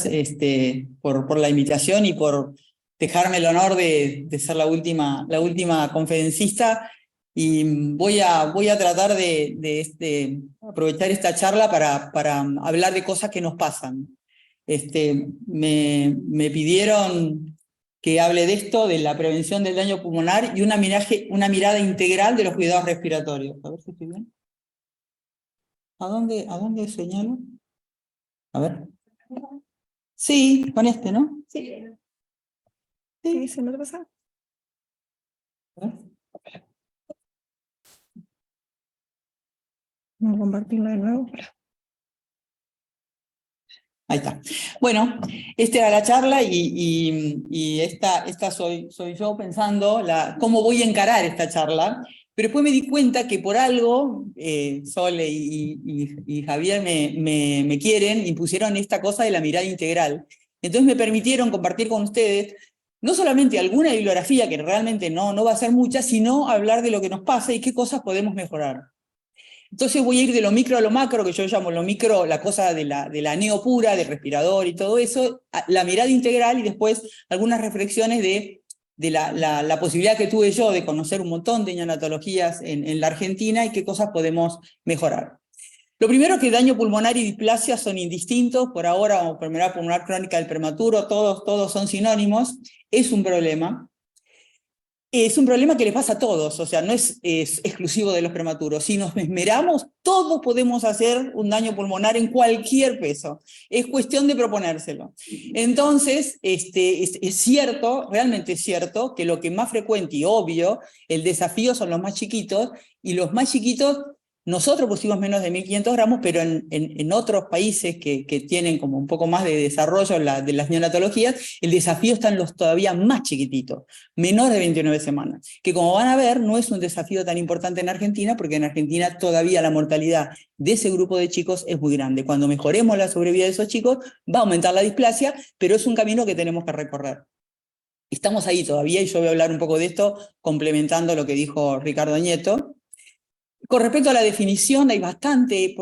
gracias por la invitación y por dejarme el honor de ser la última conferencista. Y voy a tratar de aprovechar esta charla para hablar de cosas que nos pasan. Me pidieron que hable de esto, de la prevención del daño pulmonar y una mirada integral de los cuidados respiratorios. A ver si estoy bien. ¿A dónde señalo? A ver. Sí, con ¿no? Sí. Sí, se me pasa. Vamos a compartirlo de nuevo. Ahí está. Bueno, esta era la charla y esta soy yo pensando cómo voy a encarar esta charla, pero después me di cuenta que por algo Sole y Javier me quieren y pusieron esta cosa de la mirada integral. Entonces me permitieron compartir con ustedes no solamente alguna bibliografía, que realmente no va a ser mucha, sino hablar de lo que nos pasa y qué cosas podemos mejorar. Entonces voy a ir de lo micro a lo macro, que yo llamo lo micro, la cosa de la neo pura, del respirador y todo eso, la mirada integral y después algunas reflexiones de la posibilidad que tuve yo de conocer un montón de neonatologías en la Argentina y qué cosas podemos mejorar. Lo primero es que daño pulmonar y displasia son indistintos, por ahora, o enfermedad pulmonar crónica del prematuro, todos son sinónimos, es un problema. Es un problema que les pasa a todos, o sea, no es exclusivo de los prematuros. Si nos esmeramos, todos podemos hacer un daño pulmonar en cualquier peso. Es cuestión de proponérselo. Entonces, es cierto, realmente es cierto, que lo que es más frecuente y obvio, el desafío son los más chiquitos, y los más chiquitos, nosotros pusimos menos de 1.500 gramos, pero en otros países que tienen como un poco más de desarrollo de las neonatologías, el desafío está en los todavía más chiquititos, menor de 29 semanas, que como van a ver no es un desafío tan importante en Argentina, porque en Argentina todavía la mortalidad de ese grupo de chicos es muy grande. Cuando mejoremos la sobrevida de esos chicos, va a aumentar la displasia, pero es un camino que tenemos que recorrer. Estamos ahí todavía y yo voy a hablar un poco de esto, complementando lo que dijo Ricardo Nieto. Con respecto a la definición, hay bastante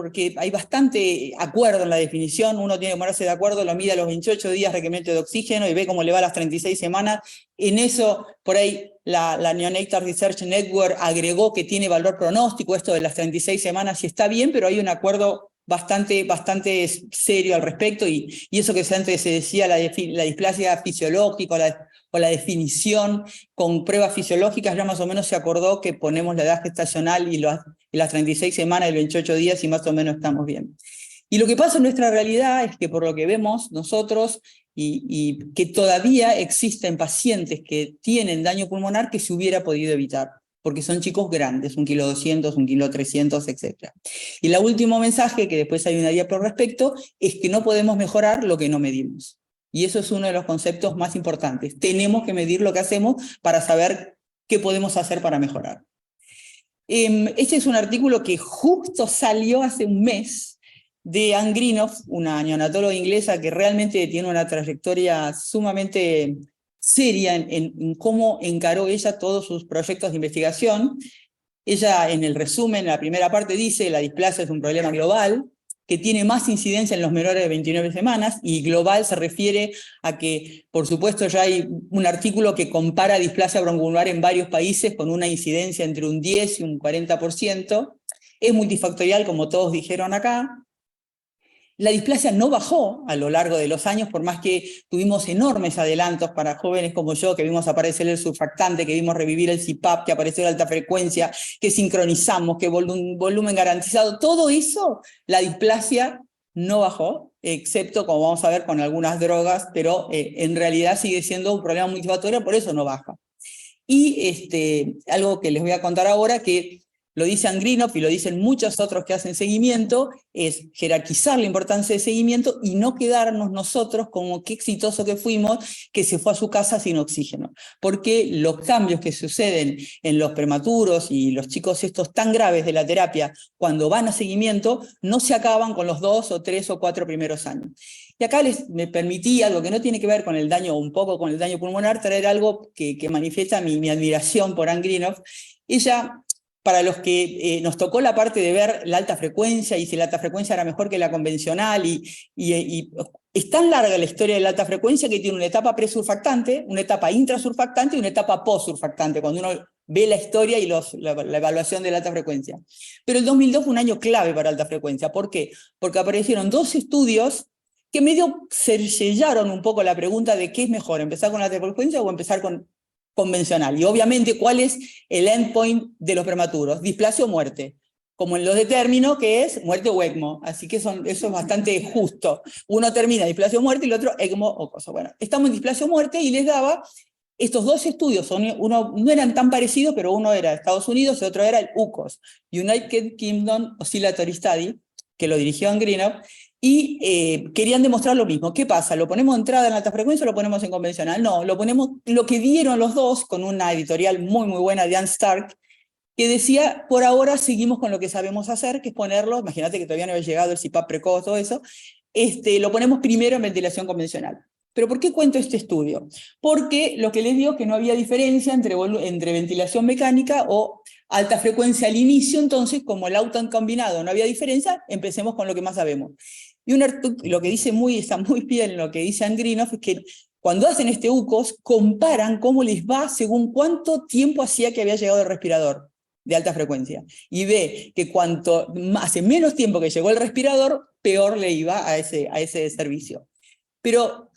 acuerdo en la definición, uno tiene que ponerse de acuerdo, lo mide a los 28 días requerimiento de oxígeno y ve cómo le va a las 36 semanas. En eso, por ahí, la Neonatal Research Network agregó que tiene valor pronóstico esto de las 36 semanas y está bien, pero hay un acuerdo bastante serio al respecto y eso que antes se decía, la displasia fisiológica o la definición con pruebas fisiológicas, ya más o menos se acordó que ponemos la edad gestacional y las 36 semanas y 28 días y más o menos estamos bien. Y lo que pasa en nuestra realidad es que por lo que vemos nosotros y que todavía existen pacientes que tienen daño pulmonar que se hubiera podido evitar, porque son chicos grandes, 1,2 kg, 1,3 kg, etc. Y el último mensaje, que después hay una diapo al respecto, es que no podemos mejorar lo que no medimos. Y eso es uno de los conceptos más importantes. Tenemos que medir lo que hacemos para saber qué podemos hacer para mejorar. Este es un artículo que justo salió hace un mes de Anne Greenough, una neonatóloga inglesa que realmente tiene una trayectoria sumamente seria en cómo encaró ella todos sus proyectos de investigación. Ella, en el resumen, en la primera parte dice: la displasia es un problema global que tiene más incidencia en los menores de 29 semanas, y global se refiere a que, por supuesto, ya hay un artículo que compara displasia broncoalveolar en varios países con una incidencia entre un 10 y un 40%. Es multifactorial, como todos dijeron acá. La displasia no bajó a lo largo de los años, por más que tuvimos enormes adelantos para jóvenes como yo, que vimos aparecer el surfactante, que vimos revivir el CPAP, que apareció la alta frecuencia, que sincronizamos, que volumen garantizado. Todo eso, la displasia no bajó, excepto, como vamos a ver, con algunas drogas, pero en realidad sigue siendo un problema multifactorial, por eso no baja. Y algo que les voy a contar ahora, que lo dice Anne Greenough y lo dicen muchos otros que hacen seguimiento, es jerarquizar la importancia del seguimiento y no quedarnos nosotros como qué exitoso que fuimos, que se fue a su casa sin oxígeno. Porque los cambios que suceden en los prematuros y los chicos estos tan graves de la terapia, cuando van a seguimiento, no se acaban con los 2 o 3 o 4 primeros años. Y acá me permití algo que no tiene que ver con el daño, un poco con el daño pulmonar, traer algo que manifiesta mi admiración por Anne Greenough. Ella para los que nos tocó la parte de ver la alta frecuencia y si la alta frecuencia era mejor que la convencional, y es tan larga la historia de la alta frecuencia que tiene una etapa presurfactante, una etapa intrasurfactante y una etapa postsurfactante, cuando uno ve la historia y la evaluación de la alta frecuencia. Pero el 2002 fue un año clave para alta frecuencia. ¿Por qué? Porque aparecieron 2 estudios que medio sellaron un poco la pregunta de qué es mejor, empezar con la alta frecuencia o empezar con convencional. Y obviamente, ¿cuál es el endpoint de los prematuros? Displasia o muerte. Como en los de término, que es muerte o ECMO. Así que eso es bastante justo. Uno termina displasia o muerte y el otro ECMO o cosa. Bueno, estamos en displasia o muerte y les daba estos 2 estudios. Uno no eran tan parecidos, pero uno era de Estados Unidos y otro era el UCOS, United Kingdom Oscillatory Study, que lo dirigió Andrinov, y querían demostrar lo mismo. ¿Qué pasa? ¿Lo ponemos de entrada en alta frecuencia o lo ponemos en convencional? No, lo ponemos, lo que dieron los dos, con una editorial muy buena de Ann Stark, que decía, por ahora seguimos con lo que sabemos hacer, que es ponerlo, imagínate que todavía no había llegado el CPAP precoz, todo eso, lo ponemos primero en ventilación convencional. ¿Pero por qué cuento este estudio? Porque lo que les digo es que no había diferencia entre ventilación mecánica o alta frecuencia al inicio, entonces como el outcome combinado no había diferencia, empecemos con lo que más sabemos. Y lo que dice está muy bien lo que dice Ann Greenough, es que cuando hacen este UCOS, comparan cómo les va según cuánto tiempo hacía que había llegado el respirador de alta frecuencia. Y ve que cuanto hace menos tiempo que llegó el respirador, peor le iba a ese servicio. Pero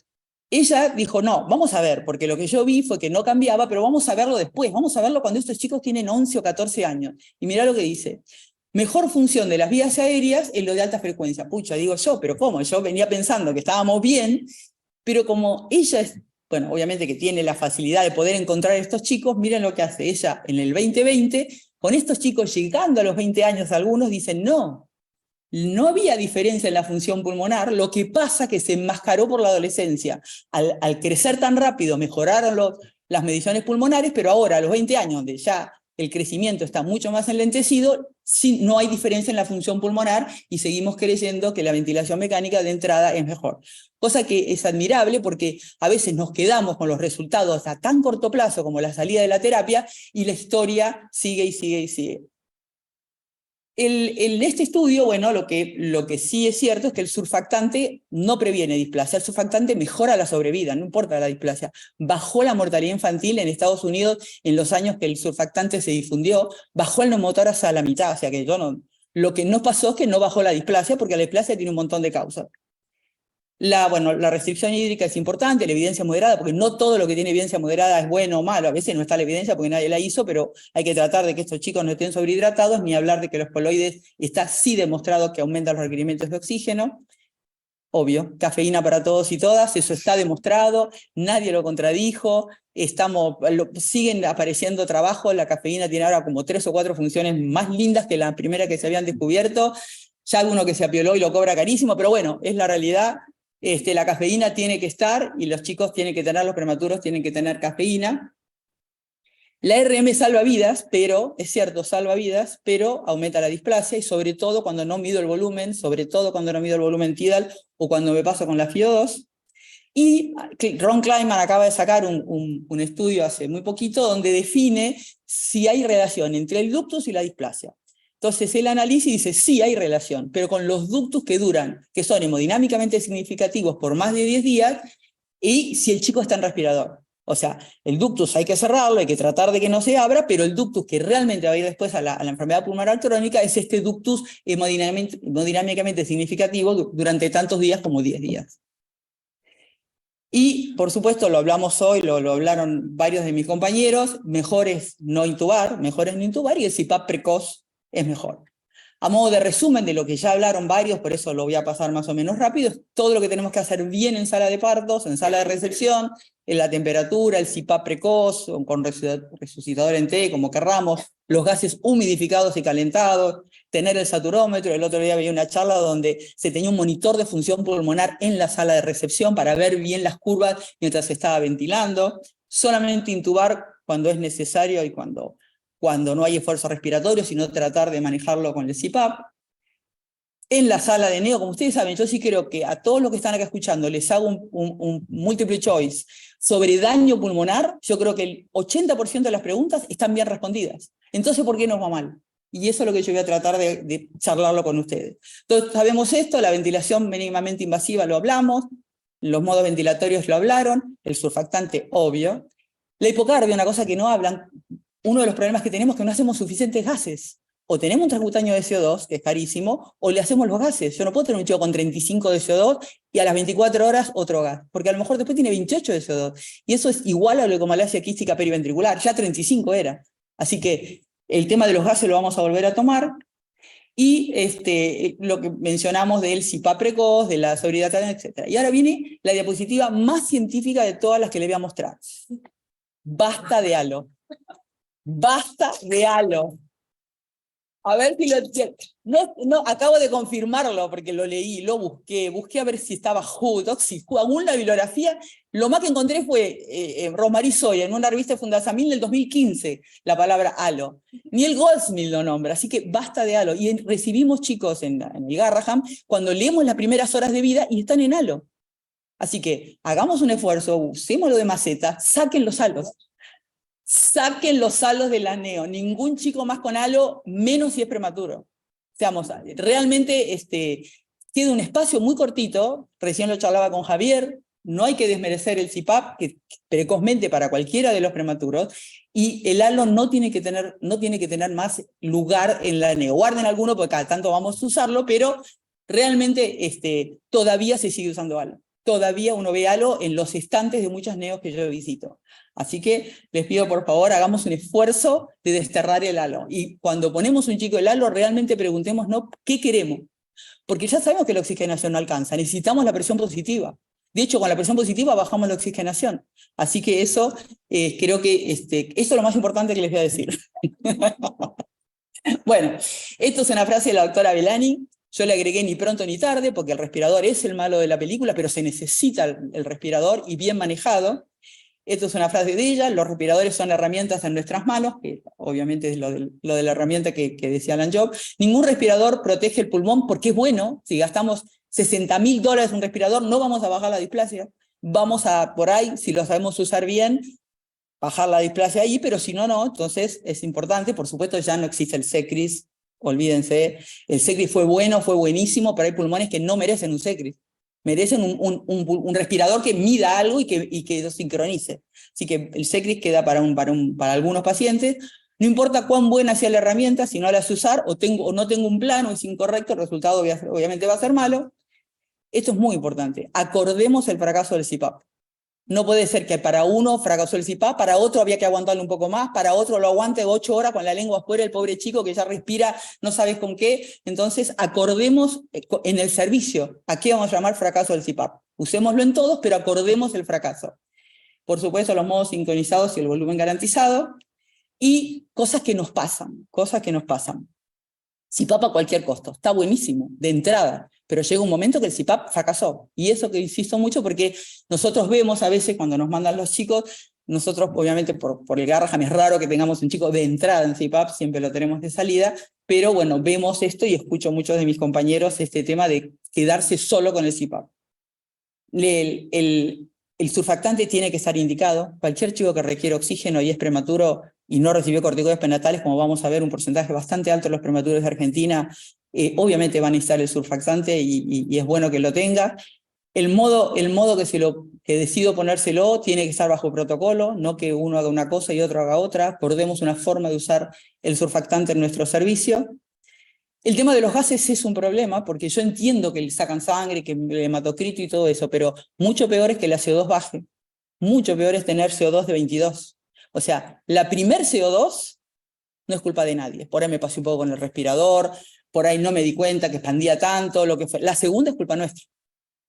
ella dijo, no, vamos a ver, porque lo que yo vi fue que no cambiaba, pero vamos a verlo después, vamos a verlo cuando estos chicos tienen 11 o 14 años. Y mirá lo que dice. Mejor función de las vías aéreas en lo de alta frecuencia. Pucha, digo yo, pero ¿cómo? Yo venía pensando que estábamos bien, pero como ella es, bueno, obviamente que tiene la facilidad de poder encontrar a estos chicos, miren lo que hace ella en el 2020, con estos chicos llegando a los 20 años algunos, dicen, no había diferencia en la función pulmonar, lo que pasa que se enmascaró por la adolescencia. Al crecer tan rápido mejoraron las mediciones pulmonares, pero ahora a los 20 años, donde ya el crecimiento está mucho más enlentecido, no hay diferencia en la función pulmonar y seguimos creyendo que la ventilación mecánica de entrada es mejor. Cosa que es admirable porque a veces nos quedamos con los resultados a tan corto plazo como la salida de la terapia y la historia sigue y sigue y sigue. En este estudio, bueno, lo que sí es cierto es que el surfactante no previene displasia, el surfactante mejora la sobrevida, no importa la displasia. Bajó la mortalidad infantil en Estados Unidos en los años que el surfactante se difundió, bajó el neumotórax a la mitad, o sea que lo que no pasó es que no bajó la displasia, porque la displasia tiene un montón de causas. La restricción hídrica es importante, la evidencia moderada, porque no todo lo que tiene evidencia moderada es bueno o malo, a veces no está la evidencia porque nadie la hizo, pero hay que tratar de que estos chicos no estén sobrehidratados, ni hablar de que los coloides está sí demostrado que aumentan los requerimientos de oxígeno. Obvio, cafeína para todos y todas, eso está demostrado, nadie lo contradijo, siguen apareciendo trabajos, la cafeína tiene ahora como 3 o 4 funciones más lindas que la primera que se habían descubierto, ya hay uno que se apioló y lo cobra carísimo, pero bueno, es la realidad. La cafeína tiene que estar y los chicos tienen que tener, los prematuros tienen que tener cafeína. La RM salva vidas, pero, es cierto, salva vidas, pero aumenta la displasia y sobre todo cuando no mido el volumen, tidal o cuando me paso con la FiO2. Y Ron Kleinman acaba de sacar un estudio hace muy poquito donde define si hay relación entre el ductus y la displasia. Entonces él analiza y dice, sí hay relación, pero con los ductus que son hemodinámicamente significativos por más de 10 días, y si el chico está en respirador. O sea, el ductus hay que cerrarlo, hay que tratar de que no se abra, pero el ductus que realmente va a ir después a la enfermedad pulmonar crónica es este ductus hemodinámicamente significativo durante tantos días como 10 días. Y, por supuesto, lo hablamos hoy, lo hablaron varios de mis compañeros, mejor es no intubar, y el CPAP precoz es mejor. A modo de resumen de lo que ya hablaron varios, por eso lo voy a pasar más o menos rápido, es todo lo que tenemos que hacer bien en sala de partos, en sala de recepción, en la temperatura, el CPAP precoz, con resucitador en T, como querramos, los gases humidificados y calentados, tener el saturómetro. El otro día veía una charla donde se tenía un monitor de función pulmonar en la sala de recepción para ver bien las curvas mientras se estaba ventilando, solamente intubar cuando es necesario y cuando no hay esfuerzo respiratorio, sino tratar de manejarlo con el CPAP. en la sala de neo. Como ustedes saben, yo sí creo que a todos los que están acá escuchando les hago un multiple choice sobre daño pulmonar. Yo creo que el 80% de las preguntas están bien respondidas. Entonces, ¿por qué nos va mal? Y eso es lo que yo voy a tratar de charlarlo con ustedes. Entonces, sabemos esto, la ventilación mínimamente invasiva lo hablamos, los modos ventilatorios lo hablaron, el surfactante, obvio. La hipocardia, una cosa que no hablan, uno de los problemas que tenemos es que no hacemos suficientes gases. O tenemos un transcutáneo de CO2, que es carísimo, o le hacemos los gases. Yo no puedo tener un chico con 35 de CO2 y a las 24 horas otro gas, porque a lo mejor después tiene 28 de CO2. Y eso es igual a la leucomalacia quística periventricular, ya 35 era. Así que el tema de los gases lo vamos a volver a tomar. Y lo que mencionamos del CPAP precoz, de la sobriedad, etc. Y ahora viene la diapositiva más científica de todas las que les voy a mostrar. Basta de halo. Basta de halo. A ver si lo entiendo. No, acabo de confirmarlo porque lo leí, lo busqué a ver si estaba Toxic, alguna bibliografía. Lo más que encontré fue Rosmarie Soya en una revista de Fundasamil del 2015, la palabra halo. Ni el Goldsmith lo nombra, así que basta de halo. Y recibimos chicos en el Garraham cuando leemos las primeras horas de vida y están en halo. Así que hagamos un esfuerzo, usemos lo de maceta, saquen los halos. Saquen los halos del aneo. Ningún chico más con halo, menos si es prematuro. Seamos, realmente queda un espacio muy cortito, recién lo charlaba con Javier, no hay que desmerecer el CPAP, que precozmente para cualquiera de los prematuros, y el halo no tiene que tener más lugar en la aneo. Guarden alguno porque cada tanto vamos a usarlo, pero realmente todavía se sigue usando halo. Todavía uno ve halo en los estantes de muchas neos que yo visito. Así que les pido por favor, hagamos un esfuerzo de desterrar el halo. Y cuando ponemos un chico el halo, realmente preguntémonos qué queremos. Porque ya sabemos que la oxigenación no alcanza, necesitamos la presión positiva. De hecho, con la presión positiva bajamos la oxigenación. Así que eso, creo que eso es lo más importante que les voy a decir. Bueno, esto es una frase de la doctora Belani. Yo le agregué ni pronto ni tarde, porque el respirador es el malo de la película, pero se necesita el respirador y bien manejado. Esto es una frase de ella: los respiradores son herramientas en nuestras manos, que obviamente es lo de la herramienta que decía Alan Job. Ningún respirador protege el pulmón porque es bueno. Si gastamos $60.000 en un respirador, no vamos a bajar la displasia. Vamos a, por ahí, si lo sabemos usar bien, bajar la displasia ahí, pero si no, no. Entonces es importante. Por supuesto, ya no existe el SECRIS, olvídense. El SECRIS fue bueno, fue buenísimo, pero hay pulmones que no merecen un SECRIS. Merecen un respirador que mida algo y que lo sincronice. Así que el SECRIS queda para algunos pacientes. No importa cuán buena sea la herramienta, si no la sé usar o no tengo un plan o es incorrecto, el resultado obviamente va a ser malo. Esto es muy importante. Acordemos el fracaso del CPAP. No puede ser que para uno fracasó el CPAP, para otro había que aguantarlo un poco más, para otro lo aguante 8 horas con la lengua afuera, el pobre chico que ya respira, no sabes con qué. Entonces, acordemos en el servicio a qué vamos a llamar fracaso del CPAP. Usémoslo en todos, pero acordemos el fracaso. Por supuesto, los modos sincronizados y el volumen garantizado. Y cosas que nos pasan. CPAP a cualquier costo, está buenísimo, de entrada, pero llega un momento que el CPAP fracasó. Y eso que insisto mucho porque nosotros vemos a veces cuando nos mandan los chicos, nosotros obviamente por el Garraham es raro que tengamos un chico de entrada en CPAP, siempre lo tenemos de salida, pero bueno, vemos esto y escucho muchos de mis compañeros este tema de quedarse solo con el CPAP. El surfactante tiene que estar indicado. Cualquier chico que requiere oxígeno y es prematuro y no recibió corticoides prenatales, como vamos a ver, un porcentaje bastante alto de los prematuros de Argentina, obviamente van a necesitar el surfactante y es bueno que lo tenga. El modo que decido ponérselo tiene que estar bajo protocolo, no que uno haga una cosa y otro haga otra. Acordemos una forma de usar el surfactante en nuestro servicio. El tema de los gases es un problema, porque yo entiendo que sacan sangre, que el hematocrito y todo eso, pero mucho peor es que la CO2 baje. Mucho peor es tener CO2 de 22. O sea, la primer CO2 no es culpa de nadie. Por ahí me pasé un poco con el respirador, por ahí no me di cuenta que expandía tanto, lo que fue. La segunda es culpa nuestra,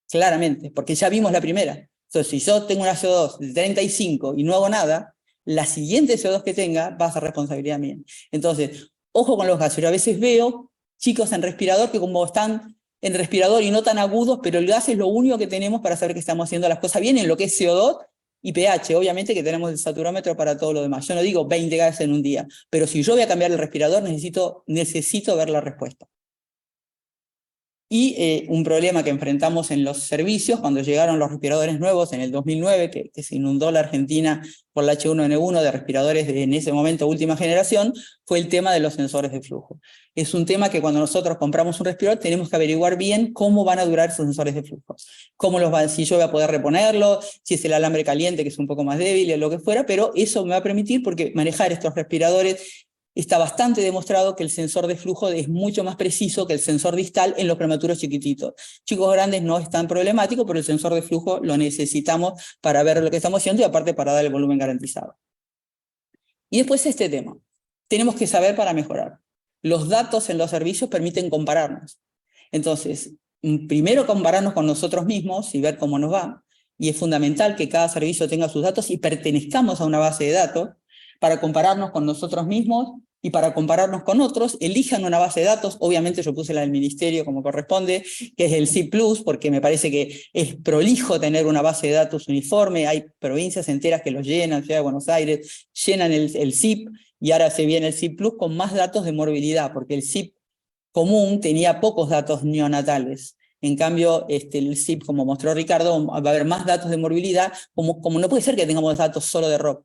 claramente, porque ya vimos la primera. Entonces, si yo tengo una CO2 de 35 y no hago nada, la siguiente CO2 que tenga va a ser responsabilidad mía. Entonces, ojo con los gases. Yo a veces veo chicos en respirador que como están en respirador y no tan agudos, pero el gas es lo único que tenemos para saber que estamos haciendo las cosas bien en lo que es CO2 y pH. Obviamente que tenemos el saturómetro para todo lo demás. Yo no digo 20 gases en un día, pero si yo voy a cambiar el respirador necesito ver la respuesta. Y un problema que enfrentamos en los servicios, cuando llegaron los respiradores nuevos en el 2009, que se inundó la Argentina por la H1N1 de respiradores de, en ese momento, última generación, fue el tema de los sensores de flujo. Es un tema que cuando nosotros compramos un respirador tenemos que averiguar bien cómo van a durar esos sensores de flujo. Si yo voy a poder reponerlo, si es el alambre caliente, que es un poco más débil, o lo que fuera, pero eso me va a permitir, porque manejar estos respiradores está bastante demostrado que el sensor de flujo es mucho más preciso que el sensor distal en los prematuros chiquititos. Chicos grandes no es tan problemático, pero el sensor de flujo lo necesitamos para ver lo que estamos haciendo y aparte para dar el volumen garantizado. Y después este tema. Tenemos que saber para mejorar. Los datos en los servicios permiten compararnos. Entonces, primero compararnos con nosotros mismos y ver cómo nos va. Y es fundamental que cada servicio tenga sus datos y pertenezcamos a una base de datos para compararnos con nosotros mismos y para compararnos con otros. Elijan una base de datos, obviamente yo puse la del ministerio como corresponde, que es el CIP+, porque me parece que es prolijo tener una base de datos uniforme. Hay provincias enteras que los llenan, Ciudad de Buenos Aires, llenan el CIP, y ahora se viene el CIP+ con más datos de morbilidad, porque el CIP común tenía pocos datos neonatales. En cambio, el CIP, como mostró Ricardo, va a haber más datos de morbilidad, como no puede ser que tengamos datos solo de ROP.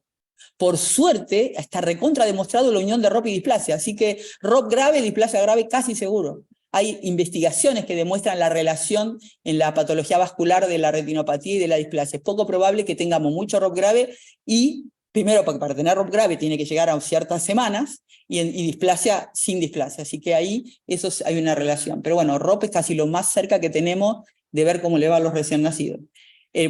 Por suerte, está recontra demostrado la unión de ROP y displasia, así que ROP grave, displasia grave casi seguro. Hay investigaciones que demuestran la relación en la patología vascular de la retinopatía y de la displasia. Es poco probable que tengamos mucho ROP grave y, primero, para tener ROP grave tiene que llegar a ciertas semanas y displasia sin displasia, así que ahí hay una relación. Pero bueno, ROP es casi lo más cerca que tenemos de ver cómo le va a los recién nacidos.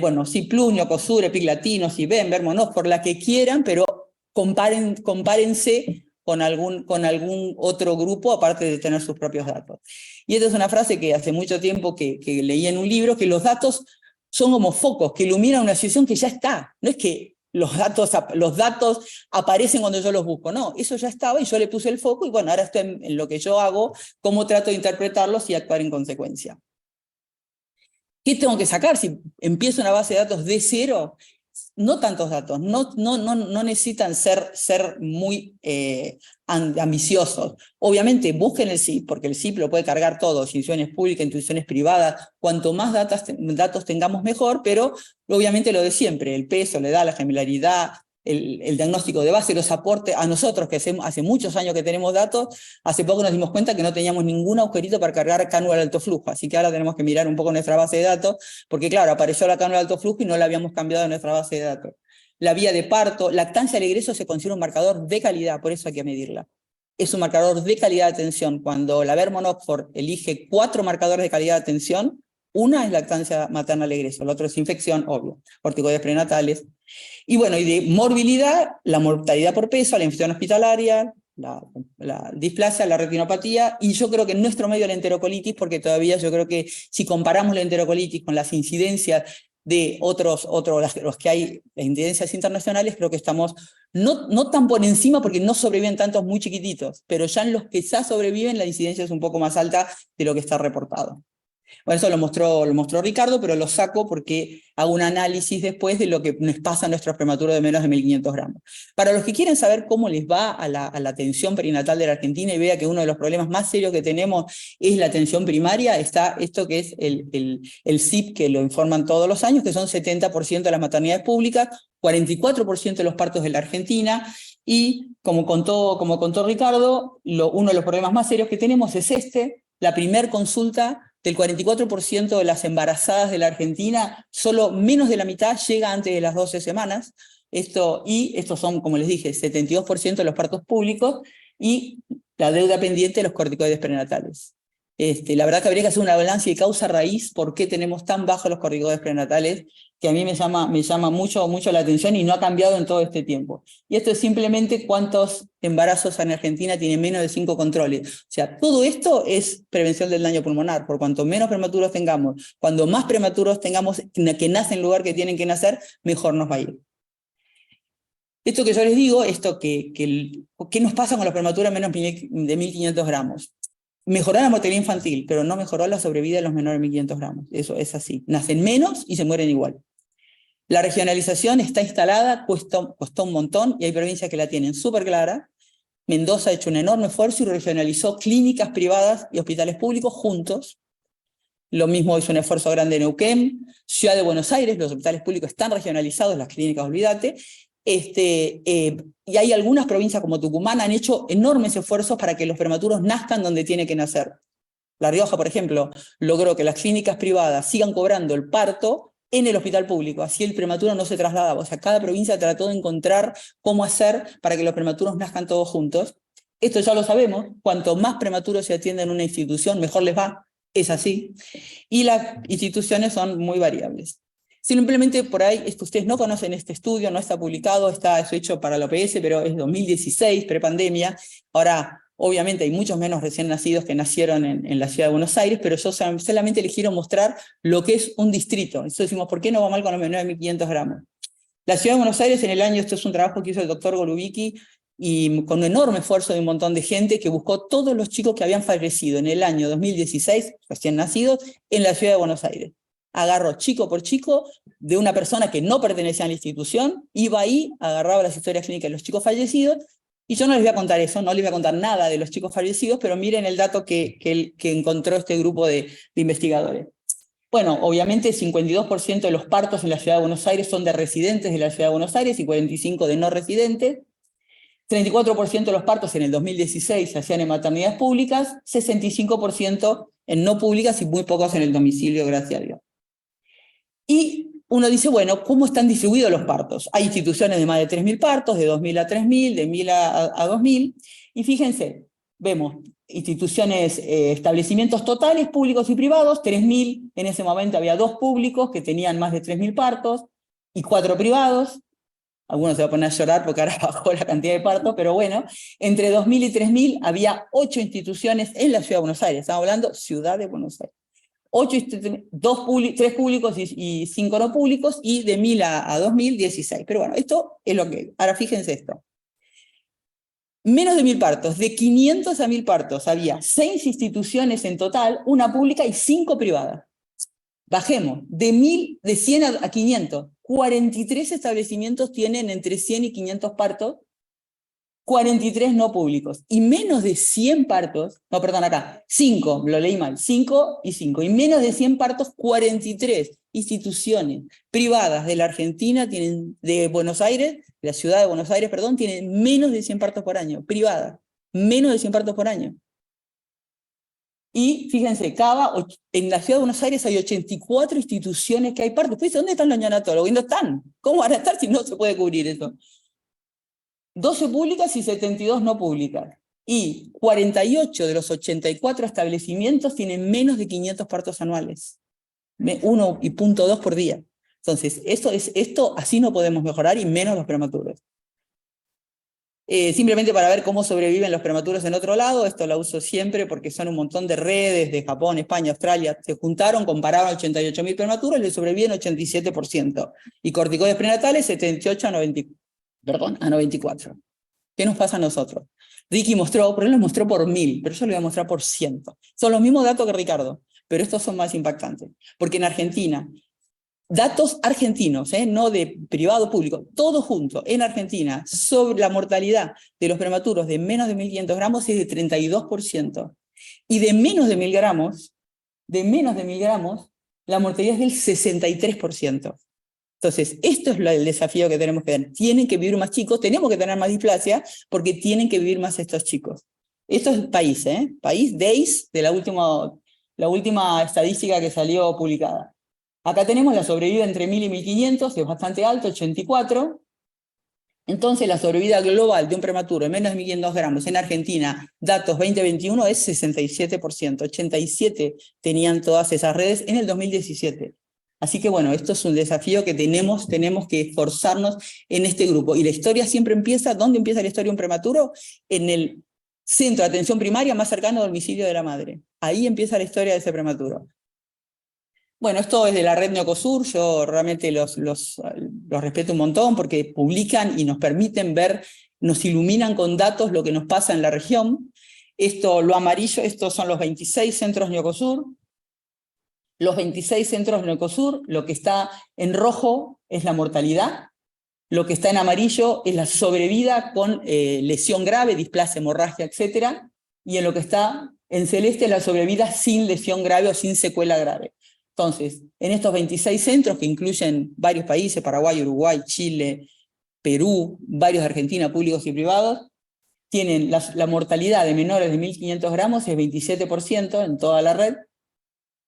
Bueno, Ciplunio, Cosur, Epiglatino, Ciben, Vermonos, por la que quieran, pero compárense con algún otro grupo, aparte de tener sus propios datos. Y esta es una frase que hace mucho tiempo que leí en un libro, que los datos son como focos que iluminan una situación que ya está. No es que los datos aparecen cuando yo los busco, no, eso ya estaba y yo le puse el foco y bueno, ahora estoy en lo que yo hago, cómo trato de interpretarlos y actuar en consecuencia. ¿Qué tengo que sacar? Si empiezo una base de datos de cero, no tantos datos, no necesitan ser muy ambiciosos. Obviamente busquen el CIP, porque el CIP lo puede cargar todo, instituciones públicas, instituciones privadas, cuanto más datos tengamos mejor, pero obviamente lo de siempre, el peso, la edad, la gemellaridad, el diagnóstico de base, los aportes a nosotros, que hace muchos años que tenemos datos, hace poco nos dimos cuenta que no teníamos ningún agujerito para cargar cánula de alto flujo, así que ahora tenemos que mirar un poco nuestra base de datos, porque claro, apareció la cánula de alto flujo y no la habíamos cambiado en nuestra base de datos. La vía de parto, lactancia al egreso se considera un marcador de calidad, por eso hay que medirla. Es un marcador de calidad de atención. Cuando la Vermont Oxford elige 4 marcadores de calidad de atención, una es lactancia materna al egreso, el otro es infección, obvio, corticoides prenatales. Y bueno, y de morbilidad, la mortalidad por peso, la infección hospitalaria, la displasia, la retinopatía, y yo creo que en nuestro medio la enterocolitis, porque todavía yo creo que si comparamos la enterocolitis con las incidencias de los que hay, las incidencias internacionales, creo que estamos no tan por encima porque no sobreviven tantos muy chiquititos, pero ya en los que ya sobreviven la incidencia es un poco más alta de lo que está reportado. Bueno, eso lo mostró Ricardo, pero lo saco porque hago un análisis después de lo que nos pasa a nuestros prematuros de menos de 1.500 gramos. Para los que quieren saber cómo les va a la atención perinatal de la Argentina y vea que uno de los problemas más serios que tenemos es la atención primaria, está esto que es el CIP, que lo informan todos los años, que son 70% de las maternidades públicas, 44% de los partos de la Argentina, y como contó Ricardo, uno de los problemas más serios que tenemos es la primer consulta del 44% de las embarazadas de la Argentina, solo menos de la mitad llega antes de las 12 semanas. Estos son, como les dije, 72% de los partos públicos y la deuda pendiente de los corticoides prenatales. La verdad que habría que hacer una balanza de causa raíz por qué tenemos tan bajos los corticoides prenatales, que a mí me llama mucho la atención y no ha cambiado en todo este tiempo. Y esto es simplemente cuántos embarazos en Argentina tienen menos de 5 controles. O sea, todo esto es prevención del daño pulmonar. Por cuanto menos prematuros tengamos, cuando más prematuros tengamos que nacen en el lugar que tienen que nacer, mejor nos va a ir. Esto que yo les digo, ¿qué nos pasa con los prematuros menos de 1.500 gramos? Mejoró la mortalidad infantil, pero no mejoró la sobrevida de los menores de 1.500 gramos. Eso es así. Nacen menos y se mueren igual. La regionalización está instalada, costó un montón, y hay provincias que la tienen súper clara. Mendoza ha hecho un enorme esfuerzo y regionalizó clínicas privadas y hospitales públicos juntos. Lo mismo hizo un esfuerzo grande en Neuquén, Ciudad de Buenos Aires, los hospitales públicos están regionalizados, las clínicas, olvídate. Y hay algunas provincias como Tucumán han hecho enormes esfuerzos para que los prematuros nazcan donde tienen que nacer. La Rioja, por ejemplo, logró que las clínicas privadas sigan cobrando el parto en el hospital público, así el prematuro no se trasladaba. O sea, cada provincia trató de encontrar cómo hacer para que los prematuros nazcan todos juntos. Esto ya lo sabemos, cuanto más prematuros se atienden en una institución, mejor les va, es así. Y las instituciones son muy variables. Simplemente por ahí, ustedes no conocen este estudio, no está publicado, está hecho para la OPS, pero es 2016, prepandemia. Ahora, obviamente hay muchos menos recién nacidos que nacieron en la ciudad de Buenos Aires, pero yo solamente les quiero mostrar lo que es un distrito. Entonces decimos, ¿por qué no va mal con los menores de 1.500 gramos? La ciudad de Buenos Aires en el año, esto es un trabajo que hizo el doctor Golubicki, y con un enorme esfuerzo de un montón de gente que buscó todos los chicos que habían fallecido en el año 2016, recién nacidos, en la ciudad de Buenos Aires. Agarró chico por chico de una persona que no pertenecía a la institución, iba ahí, agarraba las historias clínicas de los chicos fallecidos, y yo no les voy a contar eso, no les voy a contar nada de los chicos fallecidos, pero miren el dato que encontró este grupo de investigadores. Bueno, obviamente 52% de los partos en la ciudad de Buenos Aires son de residentes de la ciudad de Buenos Aires y 45% de no residentes. 34% de los partos en el 2016 se hacían en maternidades públicas, 65% en no públicas y muy pocos en el domicilio, gracias a Dios. Y uno dice, bueno, ¿cómo están distribuidos los partos? Hay instituciones de más de 3.000 partos, de 2.000 a 3.000, de 1.000 a 2.000, y fíjense, vemos instituciones, establecimientos totales, públicos y privados, 3.000, en ese momento había 2 públicos que tenían más de 3.000 partos, y 4 privados. Algunos se van a poner a llorar porque ahora bajó la cantidad de partos, pero bueno, entre 2.000 y 3.000 había 8 instituciones en la ciudad de Buenos Aires, estamos hablando ciudad de Buenos Aires. 3 públicos y 5 no públicos, y de 1.000 a 2.000, 16. Pero bueno, esto es lo que hay. Ahora fíjense esto. Menos de 1.000 partos, de 500 a 1.000 partos, había 6 instituciones en total, una pública y 5 privadas. Bajemos, de 100 a 500, 43 establecimientos tienen entre 100 y 500 partos, 43 no públicos, y menos de 100 partos, no, perdón, acá, 5, lo leí mal, 5 y 5, y menos de 100 partos, 43 instituciones privadas de la Argentina, de Buenos Aires, de la ciudad de Buenos Aires, perdón, tienen menos de 100 partos por año, privadas, menos de 100 partos por año. Y fíjense, en la ciudad de Buenos Aires hay 84 instituciones que hay partos. Pues, ¿dónde están los neonatólogos? Y no están. ¿Cómo van a estar si no se puede cubrir eso? 12 públicas y 72 no públicas. Y 48 de los 84 establecimientos tienen menos de 500 partos anuales. 1,2 por día. Entonces, esto así no podemos mejorar, y menos los prematuros. Simplemente para ver cómo sobreviven los prematuros en otro lado, esto lo uso siempre porque son un montón de redes de Japón, España, Australia, se juntaron, compararon 88.000 prematuros y le sobreviven 87%. Y corticoides prenatales 78 a 94. ¿Qué nos pasa a nosotros? Ricky mostró, pero él los mostró por 1.000, pero yo lo voy a mostrar por 100. Son los mismos datos que Ricardo, pero estos son más impactantes. Porque en Argentina, datos argentinos, no de privado público, todo junto, en Argentina, sobre la mortalidad de los prematuros de menos de 1.500 gramos es de 32%. Y de menos de 1.000 gramos, la mortalidad es del 63%. Entonces, esto es el desafío que tenemos que tener. Tienen que vivir más chicos, tenemos que tener más displasia, porque tienen que vivir más estos chicos. Esto es país, país DAIS, de la última estadística que salió publicada. Acá tenemos la sobrevida entre 1.000 y 1.500, es bastante alto, 84. Entonces la sobrevida global de un prematuro de menos de 1.500 gramos en Argentina, datos 2021, es 67%. 87 tenían todas esas redes en el 2017. Así que bueno, esto es un desafío que tenemos que esforzarnos en este grupo. Y la historia siempre empieza, ¿dónde empieza la historia de un prematuro? En el centro de atención primaria más cercano al domicilio de la madre. Ahí empieza la historia de ese prematuro. Bueno, esto es de la red Neocosur, yo realmente los respeto un montón porque publican y nos permiten ver, nos iluminan con datos lo que nos pasa en la región. Lo amarillo, estos son los 26 centros Neocosur. Los 26 centros Neocosur, lo que está en rojo es la mortalidad, lo que está en amarillo es la sobrevida con lesión grave, displasia, hemorragia, etc. Y en lo que está En celeste la sobrevida sin lesión grave o sin secuela grave. Entonces, en estos 26 centros, que incluyen varios países, Paraguay, Uruguay, Chile, Perú, varios de Argentina, públicos y privados, tienen la mortalidad de menores de 1.500 gramos es 27% en toda la red.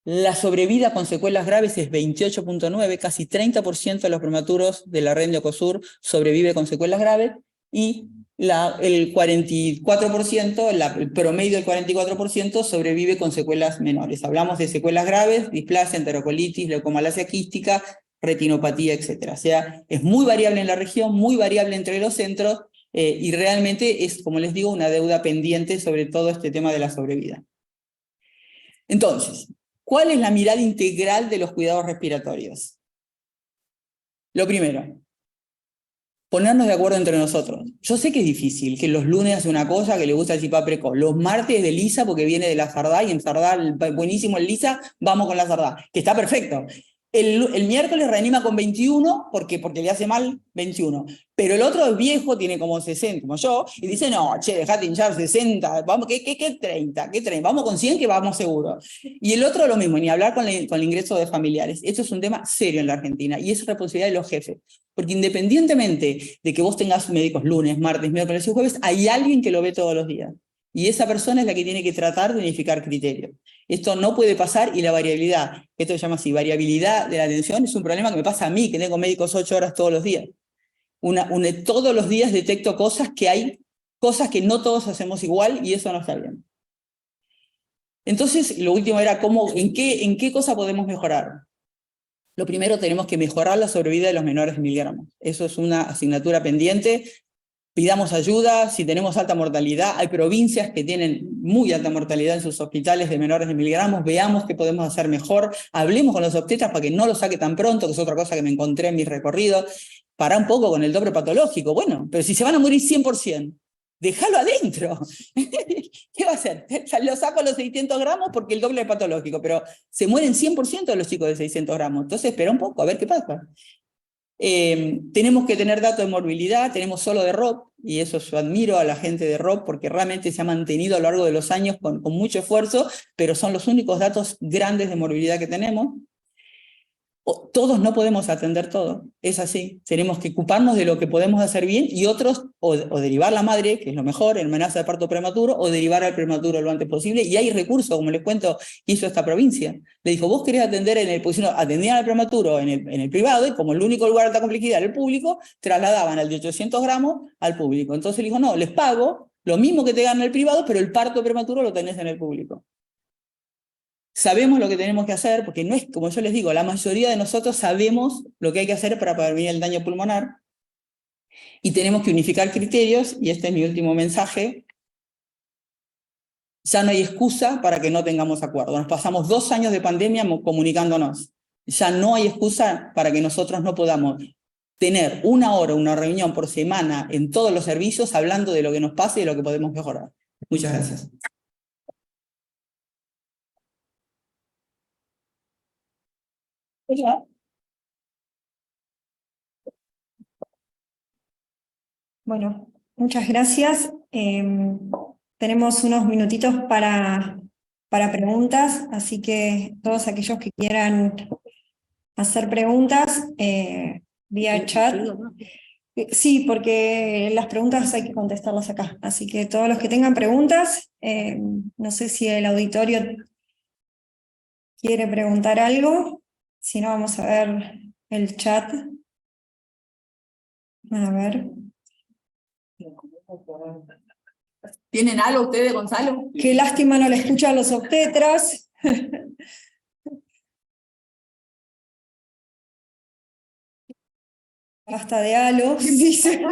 La sobrevida con secuelas graves es 28.9%, casi 30% de los prematuros de la red de Ocosur sobrevive con secuelas graves, y el 44%, el promedio del 44% sobrevive con secuelas menores. Hablamos de secuelas graves, displasia, enterocolitis, leucomalacia quística, retinopatía, etc. O sea, es muy variable en la región, muy variable entre los centros, y realmente es, como les digo, una deuda pendiente sobre todo este tema de la sobrevida. Entonces, ¿cuál es la mirada integral de los cuidados respiratorios? Lo primero, ponernos de acuerdo entre nosotros. Yo sé que es difícil, que los lunes hace una cosa, que le gusta el cipá precoz, los martes de Lisa porque viene de la Sardá, y en Sardá, buenísimo el Lisa, vamos con la Sardá, que está perfecto. El miércoles reanima con 21 porque le hace mal 21. Pero el otro es viejo, tiene como 60, como yo, y dice, no, che, dejate hinchar 60, vamos, ¿qué 30? ¿Qué 30? Vamos con 100 que vamos seguro. Y el otro lo mismo, ni hablar con el ingreso de familiares. Esto es un tema serio en la Argentina, y es responsabilidad de los jefes. Porque independientemente de que vos tengas médicos lunes, martes, miércoles y jueves, hay alguien que lo ve todos los días. Y esa persona es la que tiene que tratar de unificar criterios. Esto no puede pasar, y la variabilidad, esto se llama así, variabilidad de la atención, es un problema que me pasa a mí, que tengo médicos 8 horas todos los días. Todos los días detecto cosas que no todos hacemos igual, y eso no está bien. Entonces, lo último era en qué cosa podemos mejorar. Lo primero, tenemos que mejorar la sobrevida de los menores de 1.000 gramos. Eso es una asignatura pendiente. Pidamos ayuda. Si tenemos alta mortalidad, hay provincias que tienen muy alta mortalidad en sus hospitales de menores de 1.000 gramos, veamos qué podemos hacer mejor, hablemos con los obstetras para que no lo saque tan pronto, que es otra cosa que me encontré en mis recorridos. Pará un poco con el doble patológico, bueno, pero si se van a morir 100%, déjalo adentro. ¿Qué va a hacer? Lo saco a los 600 gramos porque el doble es patológico, pero se mueren 100% de los chicos de 600 gramos, entonces espera un poco, a ver qué pasa. Tenemos que tener datos de morbilidad, tenemos solo de ROP, y eso yo admiro a la gente de ROP porque realmente se ha mantenido a lo largo de los años con mucho esfuerzo, pero son los únicos datos grandes de morbilidad que tenemos. Todos no podemos atender todo, es así, tenemos que ocuparnos de lo que podemos hacer bien, y otros, o derivar la madre, que es lo mejor, en amenaza de parto prematuro, o derivar al prematuro lo antes posible, y hay recursos, como les cuento, que hizo esta provincia. Le dijo, vos querés atender porque si no, atendían al prematuro en el privado, y como el único lugar de alta complejidad era el público, trasladaban al de 800 gramos al público. Entonces le dijo, no, les pago lo mismo que te gana el privado, pero el parto prematuro lo tenés en el público. Sabemos lo que tenemos que hacer, porque no es, como yo les digo, la mayoría de nosotros sabemos lo que hay que hacer para prevenir el daño pulmonar, y tenemos que unificar criterios, y este es mi último mensaje. Ya no hay excusa para que no tengamos acuerdo. Nos pasamos 2 años de pandemia comunicándonos. Ya no hay excusa para que nosotros no podamos tener 1 hora, una reunión por semana en todos los servicios hablando de lo que nos pasa y de lo que podemos mejorar. Muchas gracias. Bueno, muchas gracias. Tenemos unos minutitos para preguntas, así que todos aquellos que quieran hacer preguntas vía chat. Sí, porque las preguntas hay que contestarlas acá, así que todos los que tengan preguntas, no sé si el auditorio quiere preguntar algo, si no vamos a ver el chat. A ver. ¿Tienen algo ustedes, Gonzalo? Qué lástima no le escuchan a los obstetras. Basta de halo, dice.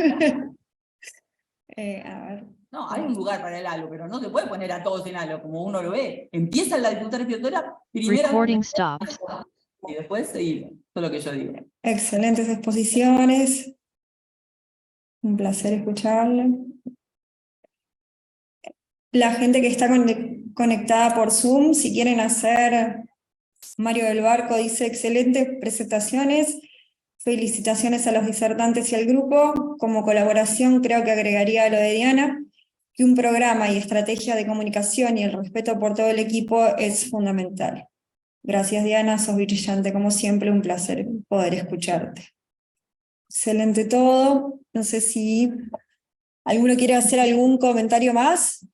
A ver. No, hay un lugar para el halo, pero no te puede poner a todos en halo, como uno lo ve. Empieza la dificultad respiratoria primero y después seguimos. Eso es lo que yo digo. Excelentes exposiciones. Un placer escucharle. La gente que está conectada por Zoom, si quieren hacer, Mario del Barco dice, excelentes presentaciones, felicitaciones a los disertantes y al grupo. Como colaboración creo que agregaría lo de Diana. que un programa y estrategia de comunicación y el respeto por todo el equipo es fundamental. Gracias, Diana, sos brillante como siempre, un placer poder escucharte. Excelente todo. No sé si alguno quiere hacer algún comentario más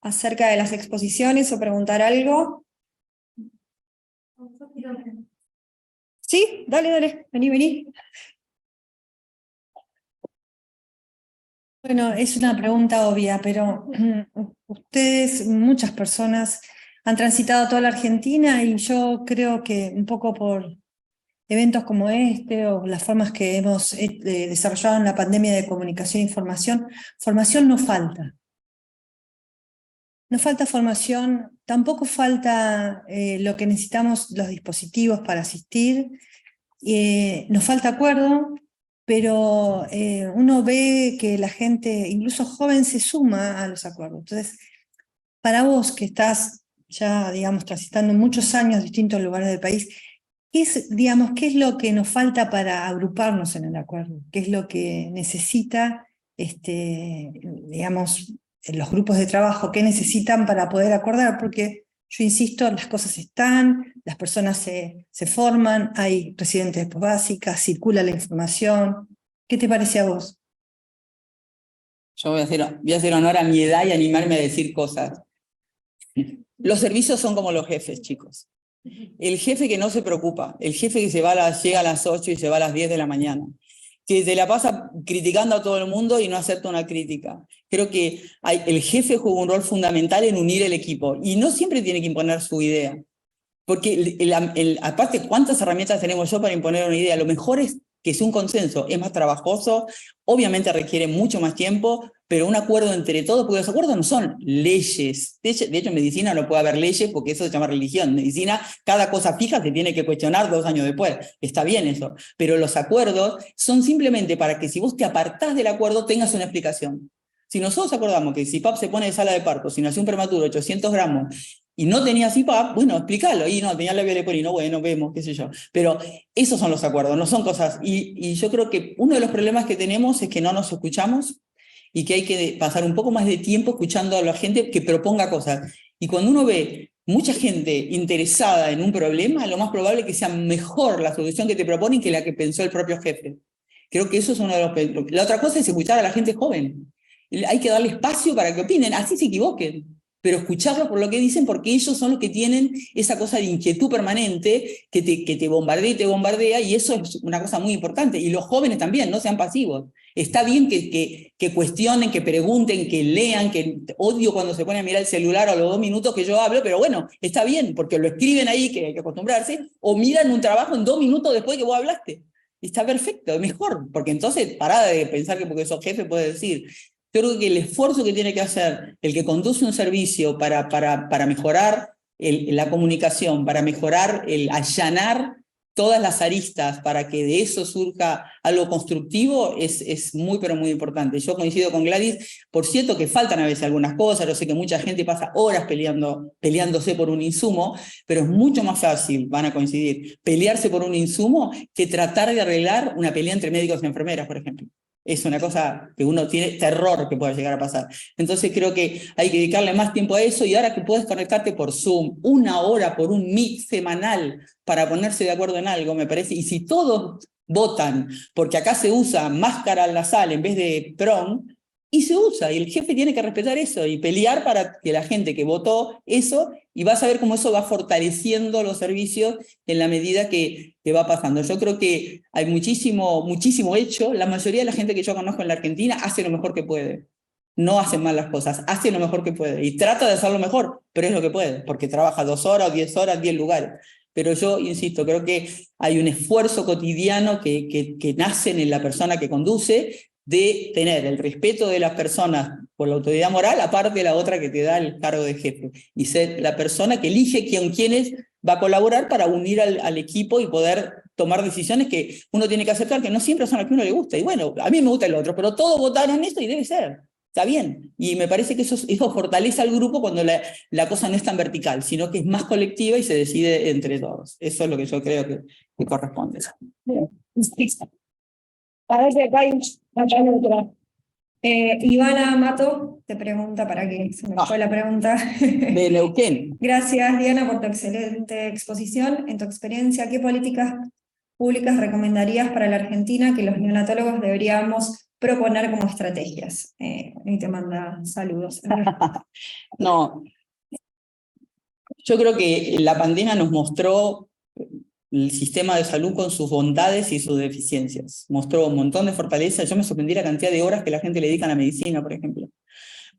acerca de las exposiciones o preguntar algo. Sí, dale, vení. Bueno, es una pregunta obvia, pero ustedes, muchas personas, han transitado toda la Argentina y yo creo que un poco por eventos como este o las formas que hemos desarrollado en la pandemia de comunicación e información, formación no falta. No falta formación, tampoco falta lo que necesitamos, los dispositivos para asistir, nos falta acuerdo, pero uno ve que la gente, incluso joven, se suma a los acuerdos. Entonces, para vos que estás ya, digamos, transitando muchos años en distintos lugares del país, ¿qué es lo que nos falta para agruparnos en el acuerdo? ¿Qué es lo que necesita, digamos, los grupos de trabajo? ¿Qué necesitan para poder acordar? Porque yo insisto, las cosas están, las personas se forman, hay residentes básicas, circula la información. ¿Qué te parece a vos? Yo voy a hacer honor a mi edad y animarme a decir cosas. Los servicios son como los jefes, chicos. El jefe que no se preocupa, el jefe que llega a las 8 y se va a las 10 de la mañana, que se la pasa criticando a todo el mundo y no acepta una crítica. Creo que el jefe juega un rol fundamental en unir el equipo y no siempre tiene que imponer su idea. Porque aparte, ¿cuántas herramientas tenemos yo para imponer una idea? Lo mejor es que sea un consenso, es más trabajoso, obviamente requiere mucho más tiempo, pero un acuerdo entre todos, porque los acuerdos no son leyes. De hecho, en medicina no puede haber leyes porque eso se llama religión. En medicina, cada cosa fija se tiene que cuestionar 2 años después. Está bien eso. Pero los acuerdos son simplemente para que si vos te apartás del acuerdo tengas una explicación. Si nosotros acordamos que si PAP se pone de sala de parto, si nació un prematuro 800 gramos, y no tenía CIPAP, bueno, explícalo, y no, tenía labio leporino, bueno, vemos, qué sé yo. Pero esos son los acuerdos, no son cosas. Y yo creo que uno de los problemas que tenemos es que no nos escuchamos y que hay que pasar un poco más de tiempo escuchando a la gente que proponga cosas. Y cuando uno ve mucha gente interesada en un problema, lo más probable es que sea mejor la solución que te proponen que la que pensó el propio jefe. Creo que eso es uno de los... La otra cosa es escuchar a la gente joven. Hay que darle espacio para que opinen, así se equivoquen, pero escucharlos por lo que dicen, porque ellos son los que tienen esa cosa de inquietud permanente que te bombardea y te bombardea, y eso es una cosa muy importante. Y los jóvenes también, no sean pasivos. Está bien que cuestionen, que pregunten, que lean, que odio cuando se pone a mirar el celular a los 2 minutos que yo hablo, pero bueno, está bien, porque lo escriben ahí, que hay que acostumbrarse, o miran un trabajo en 2 minutos después que vos hablaste. Está perfecto, mejor, porque entonces pará de pensar que porque sos jefe puedes decir. Yo creo que el esfuerzo que tiene que hacer el que conduce un servicio para mejorar la comunicación, para mejorar el allanar todas las aristas para que de eso surja algo constructivo es muy, pero muy importante. Yo coincido con Gladys, por cierto que faltan a veces algunas cosas, yo sé que mucha gente pasa horas peleándose por un insumo, pero es mucho más fácil, van a coincidir, pelearse por un insumo que tratar de arreglar una pelea entre médicos y enfermeras, por ejemplo. Es una cosa que uno tiene terror que pueda llegar a pasar. Entonces creo que hay que dedicarle más tiempo a eso, y ahora que puedes conectarte por Zoom, 1 hora por un meet semanal para ponerse de acuerdo en algo, me parece, y si todos votan, porque acá se usa máscara nasal en vez de PRON, y se usa, y el jefe tiene que respetar eso y pelear para que la gente que votó eso, y vas a ver cómo eso va fortaleciendo los servicios en la medida que va pasando. Yo creo que hay muchísimo hecho. La mayoría de la gente que yo conozco en la Argentina hace lo mejor que puede. No hace mal las cosas, hace lo mejor que puede. Y trata de hacerlo mejor, pero es lo que puede, porque trabaja 2 horas, 10 horas, 10 lugares. Pero yo insisto, creo que hay un esfuerzo cotidiano que nace en la persona que conduce, de tener el respeto de las personas por la autoridad moral, aparte de la otra que te da el cargo de jefe, y ser la persona que elige quiénes va a colaborar para unir al equipo y poder tomar decisiones que uno tiene que aceptar, que no siempre son las que a uno le gusta. Y bueno, a mí me gusta el otro, pero todos votaron esto y debe ser. Está bien. Y me parece que eso fortalece al grupo cuando la cosa no es tan vertical, sino que es más colectiva y se decide entre todos. Eso es lo que yo creo que corresponde. A ver si acá hay otra. Ivana Mato te pregunta, para que se me fue la pregunta. De Neuquén. Gracias, Diana, por tu excelente exposición. En tu experiencia, ¿qué políticas públicas recomendarías para la Argentina que los neonatólogos deberíamos proponer como estrategias? Y te manda saludos. No, yo creo que la pandemia nos mostró el sistema de salud con sus bondades y sus deficiencias. Mostró un montón de fortaleza. Yo me sorprendí la cantidad de horas que la gente le dedica a la medicina, por ejemplo.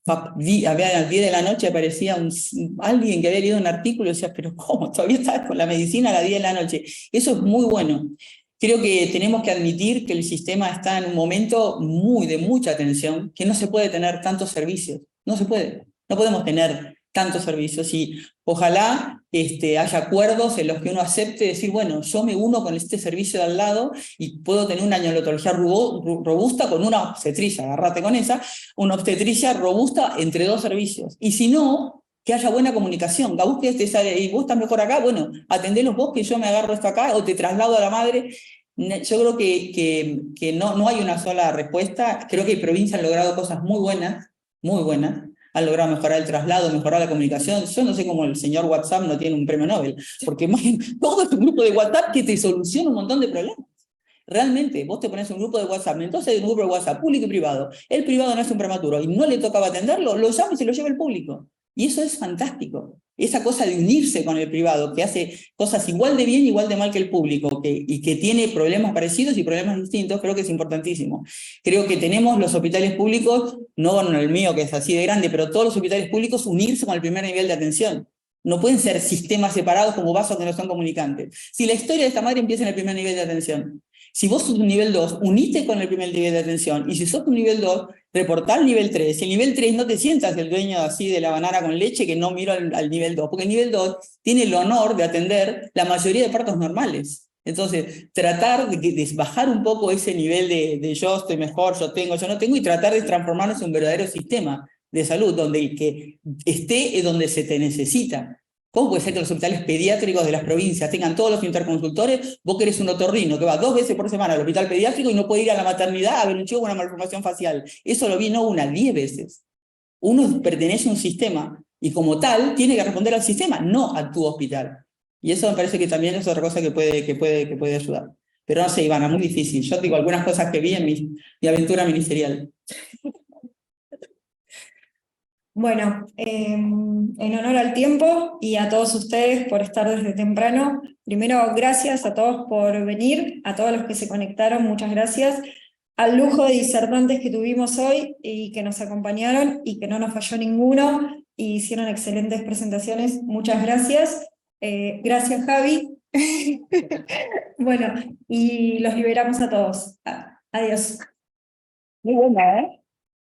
A las 10 de la noche aparecía alguien que había leído un artículo y decía, pero ¿cómo? Todavía estás con la medicina a las 10 de la noche. Eso es muy bueno. Creo que tenemos que admitir que el sistema está en un momento de mucha tensión, que no se puede tener tantos servicios. No se puede. No podemos tener tantos servicios y ojalá haya acuerdos en los que uno acepte decir, bueno, yo me uno con este servicio de al lado y puedo tener una neonatología robusta con una obstetricia, agárrate con esa, una obstetricia robusta entre dos servicios. Y si no, que haya buena comunicación, que busques y vos estás mejor acá, bueno, atendelos vos que yo me agarro esto acá o te traslado a la madre. Yo creo que no hay una sola respuesta. Creo que provincias han logrado cosas muy buenas, han logrado mejorar el traslado, mejorar la comunicación. Yo no sé cómo el señor WhatsApp no tiene un premio Nobel, porque todo es un grupo de WhatsApp que te soluciona un montón de problemas. Realmente, vos te pones un grupo de WhatsApp, entonces hay un grupo de WhatsApp público y privado. El privado no es un prematuro y no le tocaba atenderlo, lo llama y se lo lleva el público. Y eso es fantástico. Esa cosa de unirse con el privado, que hace cosas igual de bien, igual de mal que el público, y que tiene problemas parecidos y problemas distintos, creo que es importantísimo. Creo que tenemos los hospitales públicos, no en el mío que es así de grande, pero todos los hospitales públicos unirse con el primer nivel de atención. No pueden ser sistemas separados como vasos que no son comunicantes. Si la historia de esta madre empieza en el primer nivel de atención, si vos sos un nivel 2, unite con el primer nivel de atención. Y si sos un nivel 2, reportá al nivel 3. Si el nivel 3 no te sientas el dueño así de la banana con leche que no miro al nivel 2, porque el nivel 2 tiene el honor de atender la mayoría de partos normales. Entonces, tratar de bajar un poco ese nivel de yo estoy mejor, yo tengo, yo no tengo, y tratar de transformarnos en un verdadero sistema de salud, donde el que esté es donde se te necesita. ¿Cómo puede ser que los hospitales pediátricos de las provincias tengan todos los interconsultores? Vos querés un otorrino que va 2 veces por semana al hospital pediátrico y no puede ir a la maternidad a ver un chico con una malformación facial. Eso lo vi no 10 veces. Uno pertenece a un sistema y como tal tiene que responder al sistema, no a tu hospital. Y eso me parece que también es otra cosa que puede ayudar. Pero no sé, Ivana, muy difícil. Yo digo algunas cosas que vi en mi aventura ministerial. Bueno, en honor al tiempo y a todos ustedes por estar desde temprano, primero gracias a todos por venir, a todos los que se conectaron, muchas gracias, al lujo de disertantes que tuvimos hoy y que nos acompañaron y que no nos falló ninguno y hicieron excelentes presentaciones, muchas gracias. Gracias, Javi. Bueno, y los liberamos a todos. Adiós. Muy buena, ¿eh?